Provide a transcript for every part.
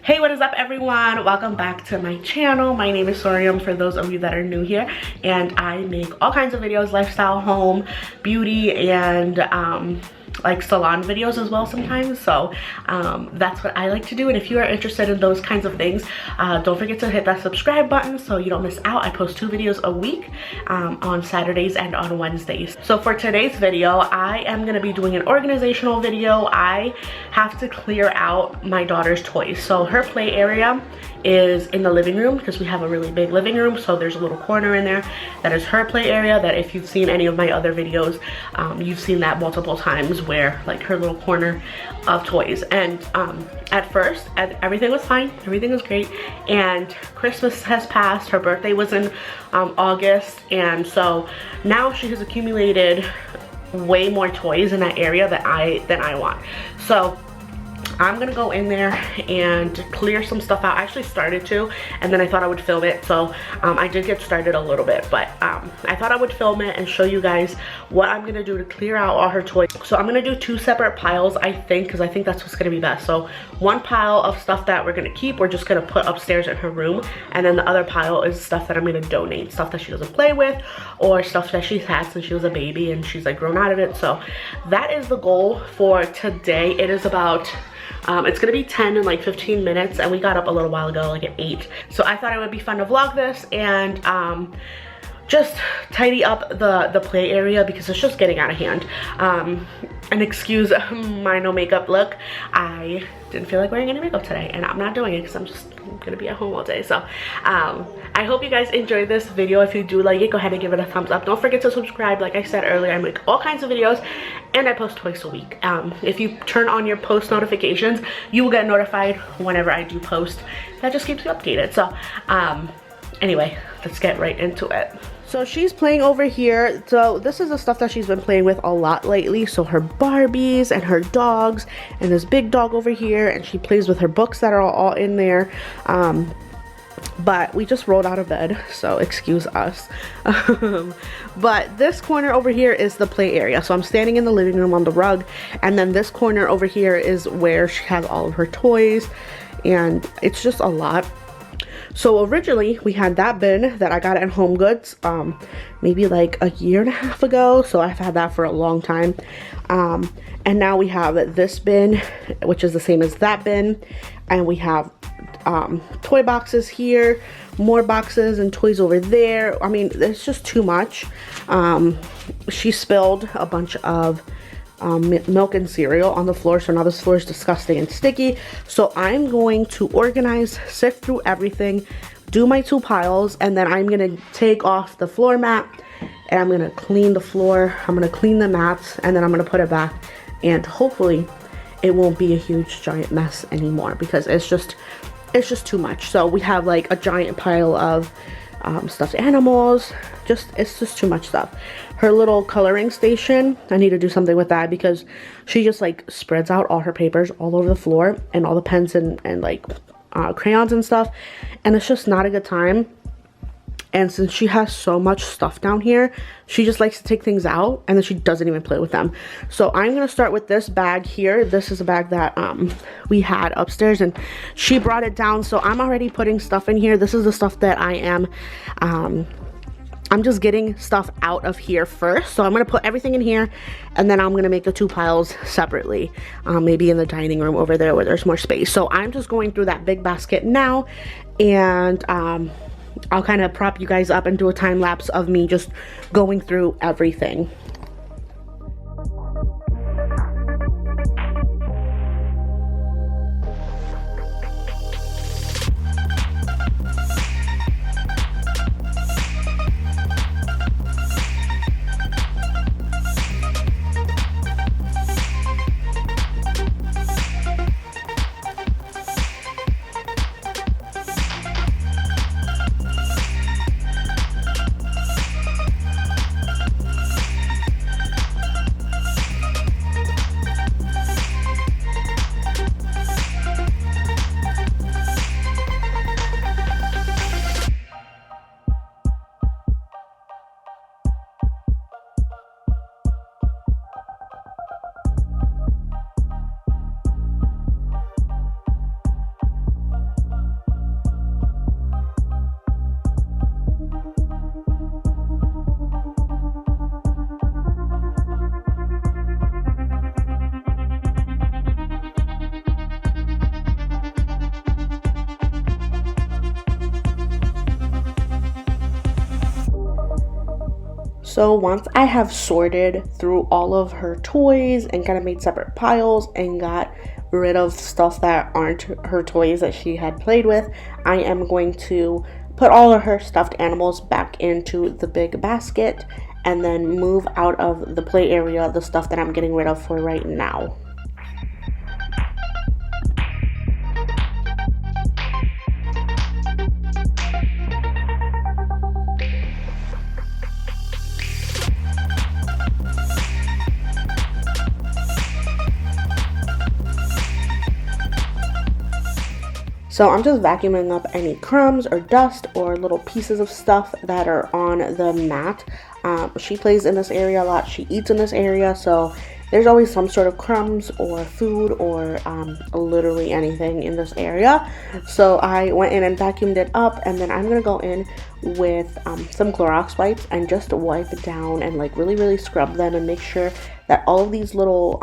Hey, what is up everyone? Welcome back to my channel. My name is Sorium for those of you that are new here, and I make all kinds of videos, lifestyle, home, beauty, and like salon videos as well sometimes. So that's what I like to do, and if you are interested in those kinds of things, don't forget to hit that subscribe button so you don't miss out. I post 2 videos a week on Saturdays and on Wednesdays. So for today's video, I am going to be doing an organizational video. I have to clear out my daughter's toys. So her play area is in the living room because we have a really big living room, so there's a little corner in there that is her play area that if you've seen any of my other videos, you've seen that multiple times, where like her little corner of toys. And at first everything was fine, everything was great, and Christmas has passed, her birthday was in August, and so now she has accumulated way more toys in that area than I want. So I'm gonna go in there and clear some stuff out. I actually started to, and then I thought I would film it, so I did get started a little bit, but I thought I would film it and show you guys what I'm gonna do to clear out all her toys. So I'm gonna do 2 separate piles, I think, because I think that's what's gonna be best. So one pile of stuff that we're gonna keep, we're just gonna put upstairs in her room, and then the other pile is stuff that I'm gonna donate, stuff that she doesn't play with, or stuff that she's had since she was a baby and she's like grown out of it. So that is the goal for today. It is about it's gonna be 10 and like 15 minutes, and we got up a little while ago, like at 8. So I thought it would be fun to vlog this and just tidy up the play area because it's just getting out of hand. And excuse my no makeup look. I didn't feel like wearing any makeup today, and I'm not doing it because I'm just gonna be at home all day. So I hope you guys enjoyed this video. If you do like it, go ahead and give it a thumbs up. Don't forget to subscribe. Like I said earlier, I make all kinds of videos and I post twice a week. If you turn on your post notifications, you will get notified whenever I do post. That just keeps you updated. So anyway, let's get right into it. So she's playing over here. So this is the stuff that she's been playing with a lot lately. So her Barbies and her dogs and this big dog over here, and she plays with her books that are all in there. But we just rolled out of bed, so excuse us. But this corner over here is the play area. So I'm standing in the living room on the rug, and then this corner over here is where she has all of her toys, and it's just a lot. So originally we had that bin that I got at Home Goods maybe like a year and a half ago, so I've had that for a long time. And now we have this bin, which is the same as that bin, and we have toy boxes here, more boxes and toys over there. I mean, it's just too much. She spilled a bunch of milk and cereal on the floor, so now this floor is disgusting and sticky. So I'm going to organize, sift through everything, do my 2 piles, and then I'm gonna take off the floor mat and I'm gonna clean the floor, I'm gonna clean the mats, and then I'm gonna put it back, and hopefully it won't be a huge giant mess anymore because it's just too much. So we have like a giant pile of stuffed animals. It's just too much stuff. Her little coloring station, I need to do something with that because she just like spreads out all her papers all over the floor, and all the pens and like crayons and stuff, and it's just not a good time. And since she has so much stuff down here, she just likes to take things out and then she doesn't even play with them. So I'm gonna start with this bag here. This is a bag that we had upstairs, and she brought it down, so I'm already putting stuff in here. This is the stuff that I am I'm just getting stuff out of here first. So I'm gonna put everything in here, and then I'm gonna make the 2 piles separately, maybe in the dining room over there where there's more space. So I'm just going through that big basket now, and I'll kind of prop you guys up and do a time lapse of me just going through everything. So once I have sorted through all of her toys and kind of made separate piles and got rid of stuff that aren't her toys that she had played with, I am going to put all of her stuffed animals back into the big basket and then move out of the play area the stuff that I'm getting rid of for right now. So I'm just vacuuming up any crumbs or dust or little pieces of stuff that are on the mat. She plays in this area a lot. She eats in this area, so there's always some sort of crumbs or food or literally anything in this area. So I went in and vacuumed it up, and then I'm gonna go in with some Clorox wipes and just wipe it down and like really scrub them and make sure that all of these little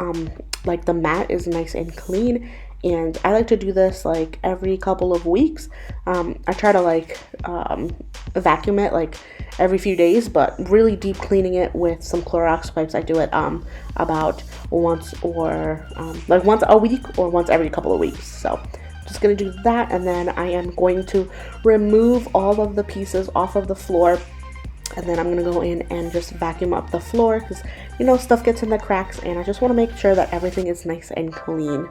like the mat is nice and clean. And I like to do this like every couple of weeks. I try to like vacuum it like every few days, but really deep cleaning it with some Clorox wipes. I do it about once or like once a week or once every couple of weeks. So just gonna do that, and then I am going to remove all of the pieces off of the floor, and then I'm gonna go in and just vacuum up the floor because, you know, stuff gets in the cracks, and I just want to make sure that everything is nice and clean.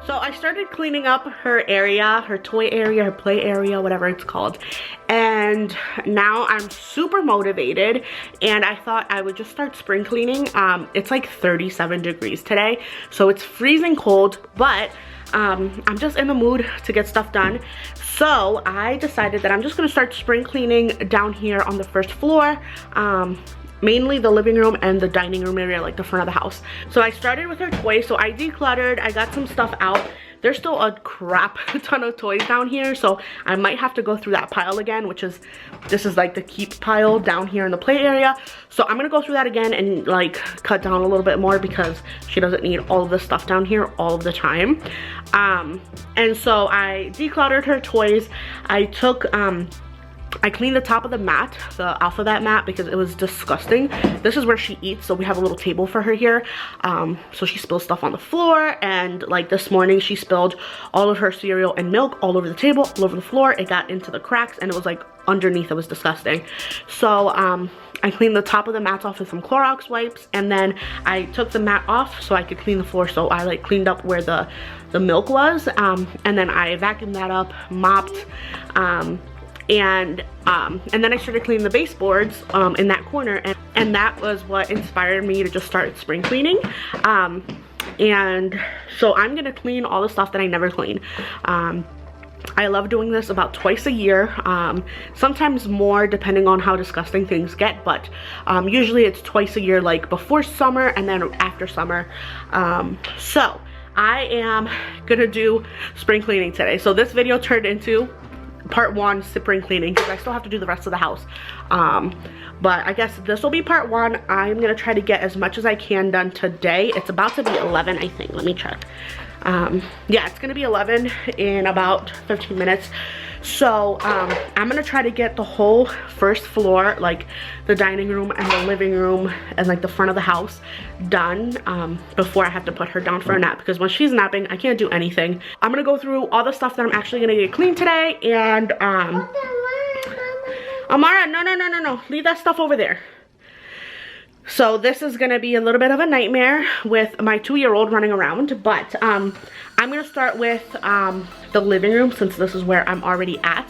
So I started cleaning up her area, her toy area, her play area, whatever it's called. And now I'm super motivated, and I thought I would just start spring cleaning. It's like 37 degrees today, so it's freezing cold, but I'm just in the mood to get stuff done. So I decided that I'm just gonna start spring cleaning down here on the first floor. Mainly the living room and the dining room area, like the front of the house. So I started with her toys. So I decluttered, I got some stuff out. There's still a crap ton of toys down here, so I might have to go through that pile again, which is, this is like the keep pile down here in the play area. So I'm gonna go through that again and like cut down a little bit more because she doesn't need all of this stuff down here all of the time. And so I decluttered her toys. I cleaned the top of the mat, the alphabet mat, because it was disgusting. This is where she eats, so we have a little table for her here. So she spills stuff on the floor, and like this morning she spilled all of her cereal and milk all over the table, all over the floor. It got into the cracks, and it was like underneath. It was disgusting. So I cleaned the top of the mats off with some Clorox wipes, and then I took the mat off so I could clean the floor. So I like cleaned up where the milk was, and then I vacuumed that up, mopped, and then I started cleaning the baseboards in that corner, and that was what inspired me to just start spring cleaning. And so I'm gonna clean all the stuff that I never clean. I love doing this about twice a year, sometimes more depending on how disgusting things get, but usually it's twice a year, like before summer and then after summer. So I am gonna do spring cleaning today. So this video turned into part one, spring cleaning, because I still have to do the rest of the house. But I guess this will be part one. I'm gonna try to get as much as I can done today. It's about to be 11, I think. Let me check. Yeah, it's gonna be 11 in about 15 minutes. So I'm gonna try to get the whole first floor, like the dining room and the living room and like the front of the house done before I have to put her down for a nap, because when she's napping I can't do anything. I'm gonna go through all the stuff that I'm actually gonna get clean today, and Amara, no, leave that stuff over there. So this is gonna be a little bit of a nightmare with my 2-year-old running around, but I'm gonna start with the living room, since this is where I'm already at.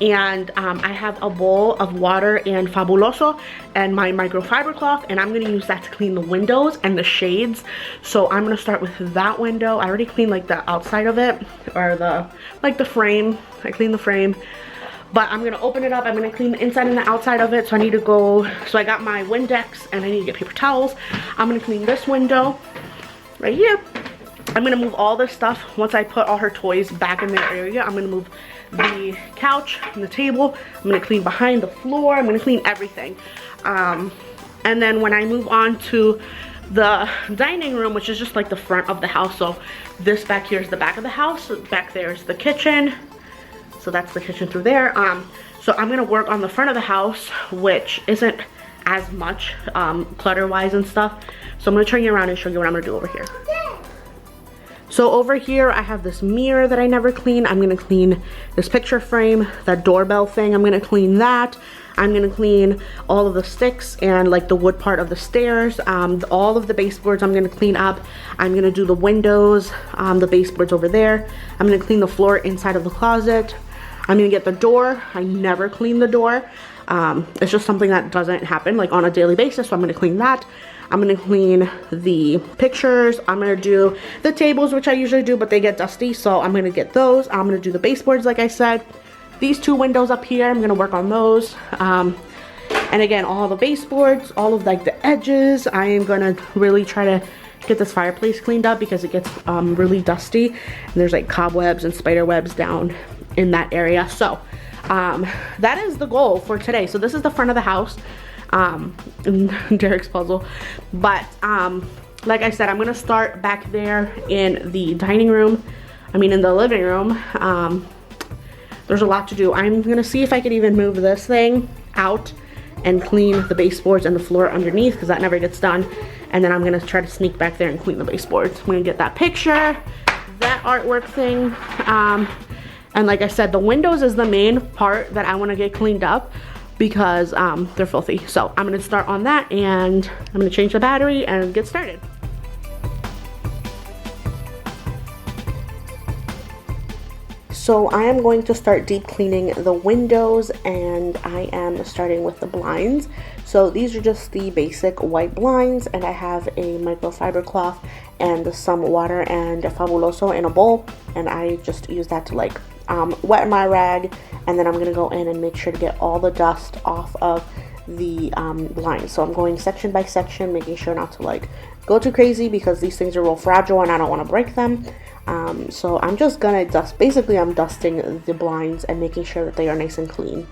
And I have a bowl of water and Fabuloso and my microfiber cloth, and I'm gonna use that to clean the windows and the shades. So I'm gonna start with that window. I already cleaned like the outside of it, or the frame. I cleaned the frame. But I'm gonna open it up. I'm gonna clean the inside and the outside of it. So I need to go, so I got my Windex and I need to get paper towels. I'm gonna clean this window right here. I'm gonna move all this stuff. Once I put all her toys back in their area, I'm gonna move the couch and the table. I'm gonna clean behind the floor. I'm gonna clean everything. And then when I move on to the dining room, which is just like the front of the house, so this back here is the back of the house, back there is the kitchen, so that's the kitchen through there. So I'm gonna work on the front of the house, which isn't as much clutter wise and stuff. So I'm gonna turn you around and show you what I'm gonna do over here. So over here I have this mirror that I never clean. I'm gonna clean this picture frame, that doorbell thing, I'm gonna clean that. I'm gonna clean all of the sticks and like the wood part of the stairs. All of the baseboards I'm gonna clean up. I'm gonna do the windows, the baseboards over there. I'm gonna clean the floor inside of the closet. I'm gonna get the door. I never clean the door. It's just something that doesn't happen like on a daily basis, so I'm gonna clean that. I'm gonna clean the pictures. I'm gonna do the tables, which I usually do, but they get dusty, so I'm gonna get those. I'm gonna do the baseboards like I said. These two windows up here, I'm gonna work on those. And again, all the baseboards, all of like the edges, I am gonna really try to get this fireplace cleaned up because it gets really dusty. And there's like cobwebs and spider webs down in that area. So that is the goal for today. So this is the front of the house, Derek's puzzle. But like I said, I'm gonna start back there in the dining room, in the living room. There's a lot to do. I'm gonna see if I could even move this thing out and clean the baseboards and the floor underneath, because that never gets done. And then I'm gonna try to sneak back there and clean the baseboards. I'm gonna get that picture, that artwork thing. And like I said, the windows is the main part that I wanna get cleaned up because they're filthy. So I'm gonna start on that and I'm gonna change the battery and get started. So I am going to start deep cleaning the windows, and I am starting with the blinds. So these are just the basic white blinds, and I have a microfiber cloth and some water and a Fabuloso in a bowl, and I just use that to like wet my rag, and then I'm gonna go in and make sure to get all the dust off of the blinds. So I'm going section by section, making sure not to like go too crazy because these things are real fragile and I don't want to break them. So I'm just gonna dust, basically I'm dusting the blinds and making sure that they are nice and clean.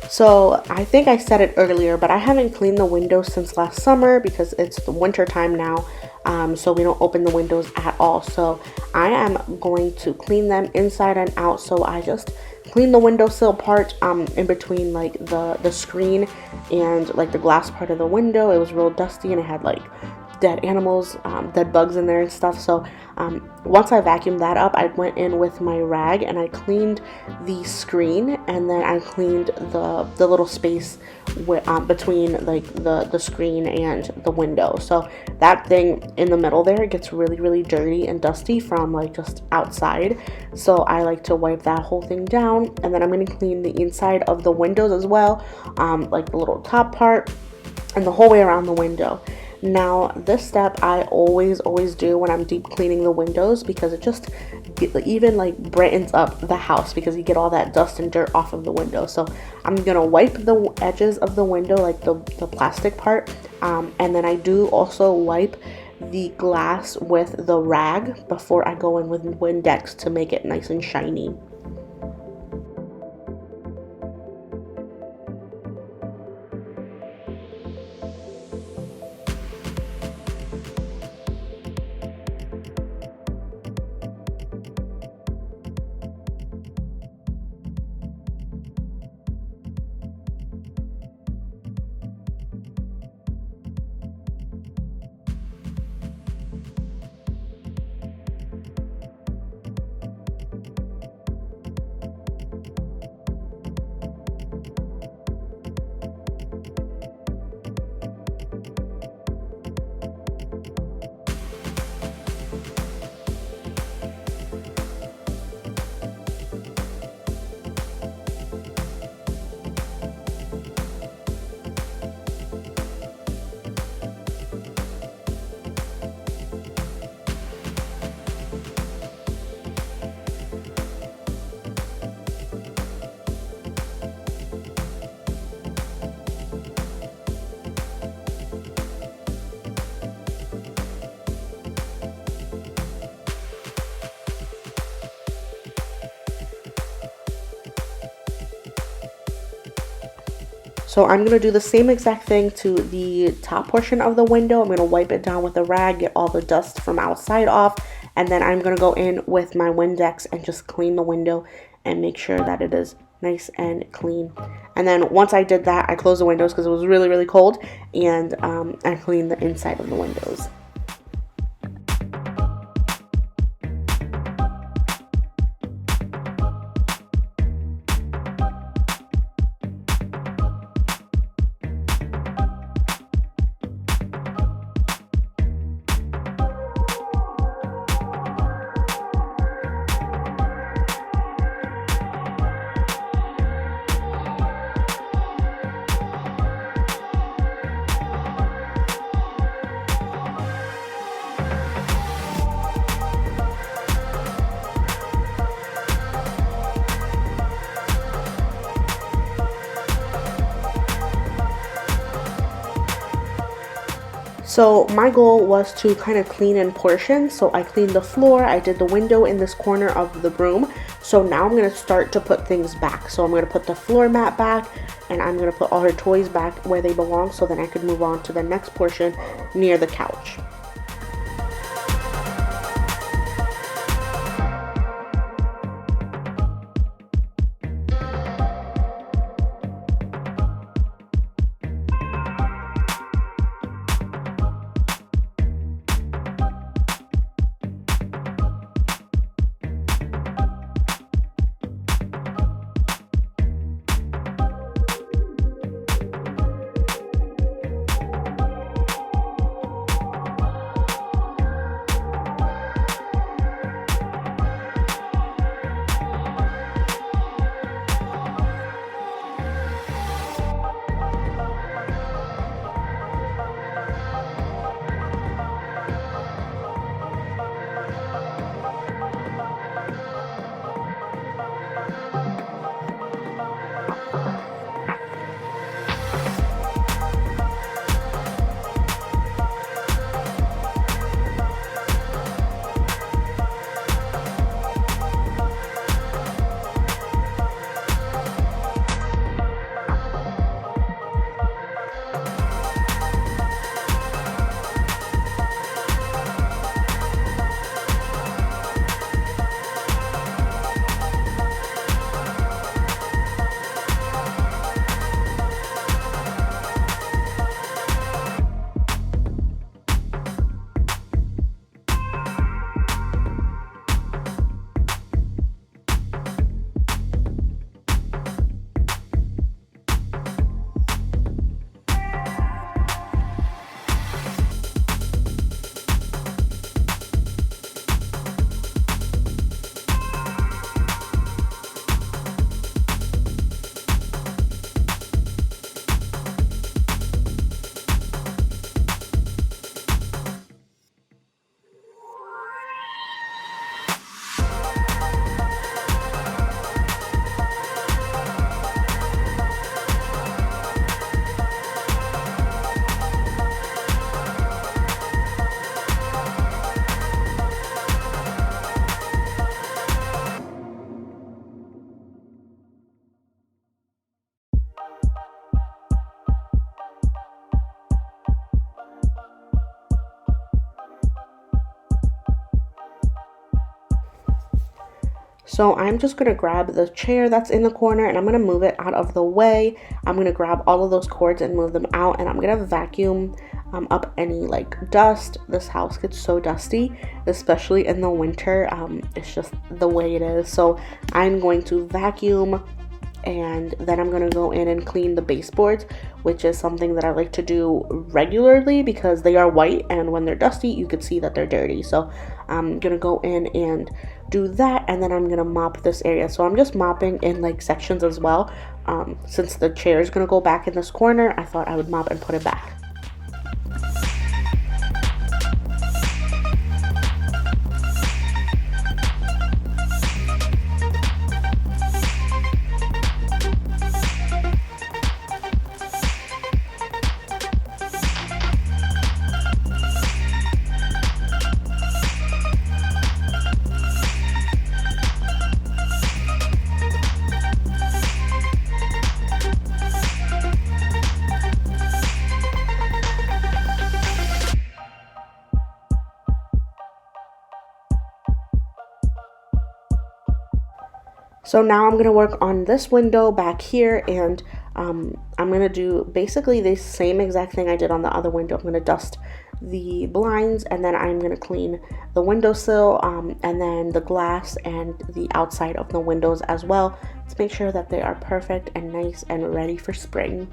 So I think I said it earlier, but I haven't cleaned the windows since last summer because it's the winter time now, so we don't open the windows at all. So I am going to clean them inside and out. So I just clean the windowsill part in between like the screen and like the glass part of the window. It was real dusty and it had like dead animals, dead bugs in there and stuff. So once I vacuumed that up, I went in with my rag and I cleaned the screen, and then I cleaned the little space between like the screen and the window. So that thing in the middle there gets really dirty and dusty from like just outside. So I like to wipe that whole thing down, and then I'm going to clean the inside of the windows as well, like the little top part and the whole way around the window. Now this step I always do when I'm deep cleaning the windows, because it just even like brightens up the house because you get all that dust and dirt off of the window. So I'm gonna wipe the edges of the window, like the plastic part, and then I do also wipe the glass with the rag before I go in with Windex to make it nice and shiny. So I'm going to do the same exact thing to the top portion of the window. I'm going to wipe it down with a rag, get all the dust from outside off, and then I'm going to go in with my Windex and just clean the window and make sure that it is nice and clean. And then once I did that, I closed the windows because it was really, really cold, and I cleaned the inside of the windows. So my goal was to kind of clean in portions. So I cleaned the floor, I did the window in this corner of the room. So now I'm going to start to put things back. So I'm going to put the floor mat back, and I'm going to put all her toys back where they belong, so then I could move on to the next portion near the couch. So I'm just going to grab the chair that's in the corner, and I'm going to move it out of the way. I'm going to grab all of those cords and move them out, and I'm going to vacuum up any like dust. This house gets so dusty, especially in the winter. It's just the way it is. So I'm going to vacuum, and then I'm going to go in and clean the baseboards, which is something that I like to do regularly because they are white, and when they're dusty you could see that they're dirty. So I'm going to go in and do that, and then I'm going to mop this area. So I'm just mopping in like sections as well. Since the chair is going to go back in this corner, I thought I would mop and put it back. So now I'm going to work on this window back here, and I'm going to do basically the same exact thing I did on the other window. I'm going to dust the blinds, and then I'm going to clean the windowsill, and then the glass and the outside of the windows as well, to make sure that they are perfect and nice and ready for spring.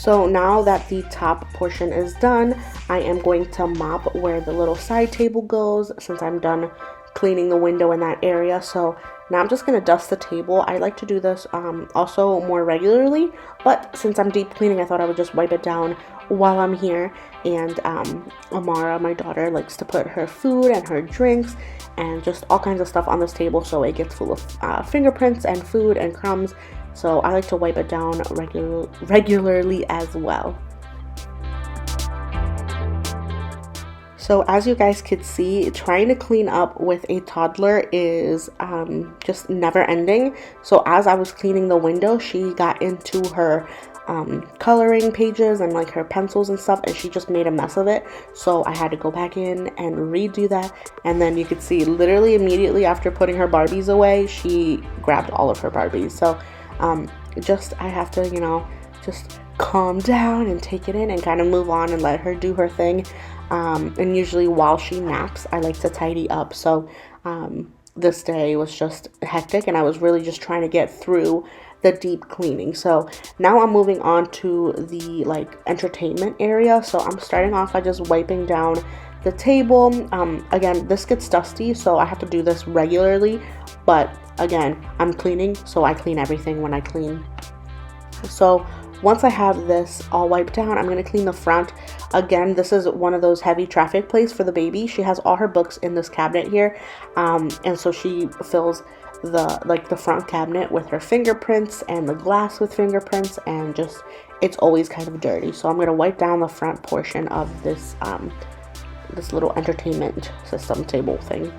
So now that the top portion is done, I am going to mop where the little side table goes, since I'm done cleaning the window in that area. So now I'm just going to dust the table. I like to do this also more regularly, but since I'm deep cleaning, I thought I would just wipe it down while I'm here. And Amara, my daughter, likes to put her food and her drinks and just all kinds of stuff on this table, so it gets full of fingerprints and food and crumbs. So I like to wipe it down regularly as well. So as you guys could see, trying to clean up with a toddler is just never ending. So as I was cleaning the window, she got into her coloring pages and like her pencils and stuff, and she just made a mess of it. So I had to go back in and redo that. And then you could see literally immediately after putting her Barbies away, she grabbed all of her Barbies. So I have to, just calm down and take it in and kind of move on and let her do her thing. And usually while she naps, I like to tidy up. So this day was just hectic, and I was really just trying to get through the deep cleaning. So now I'm moving on to the entertainment area. So I'm starting off by just wiping down the table. Again, this gets dusty, so I have to do this regularly, but again, I'm cleaning, so I clean everything when I clean. So once I have this all wiped down, I'm going to clean the front. Again, this is one of those heavy traffic plates for the baby. She has all her books in this cabinet here, and so she fills the front cabinet with her fingerprints and the glass with fingerprints, and just it's always kind of dirty. So I'm going to wipe down the front portion of this this little entertainment system table thing.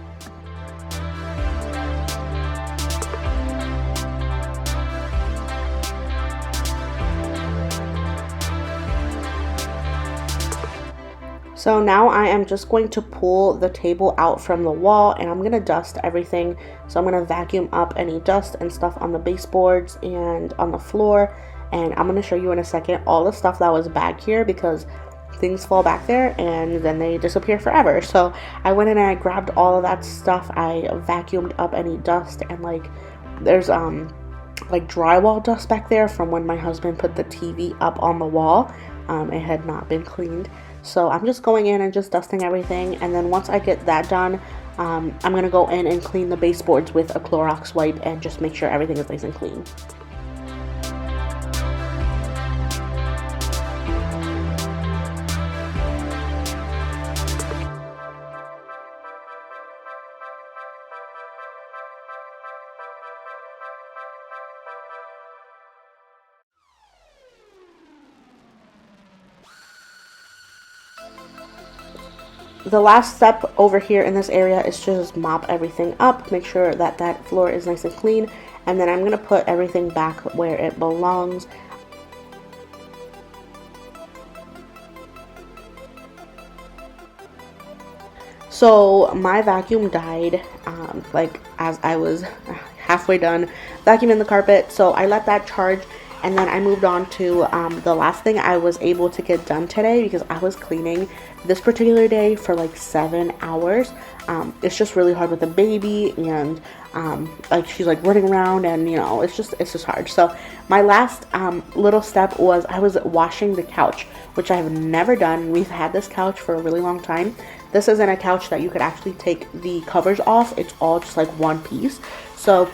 So now I am just going to pull the table out from the wall, and I'm going to dust everything. So I'm going to vacuum up any dust and stuff on the baseboards and on the floor. And I'm going to show you in a second all the stuff that was back here, because things fall back there and then they disappear forever. So I went in and I grabbed all of that stuff. I vacuumed up any dust, and there's drywall dust back there from when my husband put the TV up on the wall. It had not been cleaned. So I'm just going in and just dusting everything, and then once I get that done, I'm going to go in and clean the baseboards with a Clorox wipe and just make sure everything is nice and clean. the last step over here in this area is to just mop everything up, make sure that that floor is nice and clean, and then I'm going to put everything back where it belongs. So my vacuum died like as I was halfway done vacuuming the carpet, so I let that charge, and then I moved on to the last thing I was able to get done today, because I was cleaning this particular day for like 7 hours. It's just really hard with a baby, and like she's like running around, and you know, it's just hard. So my last little step was I was washing the couch, which I have never done. We've had this couch for a really long time. This isn't a couch that you could actually take the covers off. It's all just like one piece. So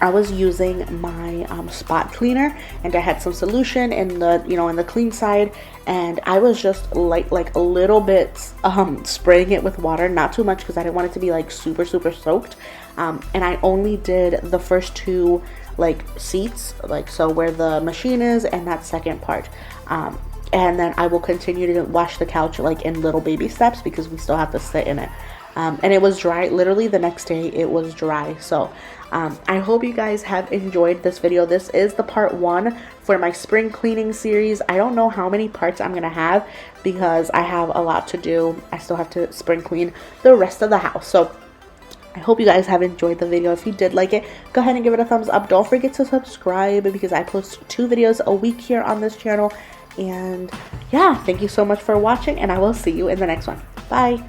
I was using my spot cleaner, and I had some solution in the, you know, in the clean side, and I was just like a little bit spraying it with water, not too much because I didn't want it to be like super soaked. And I only did the first two like seats, like so where the machine is, and that second part. And then I will continue to wash the couch like in little baby steps, because we still have to sit in it. And it was dry. Literally the next day it was dry. So I hope you guys have enjoyed this video. This is the part 1 for my spring cleaning series. I don't know how many parts I'm gonna have, because I have a lot to do. I still have to spring clean the rest of the house. So I hope you guys have enjoyed the video. If you did like it, go ahead and give it a thumbs up. Don't forget to subscribe, because I post 2 videos a week here on this channel. And yeah, thank you so much for watching, and I will see you in the next one. Bye.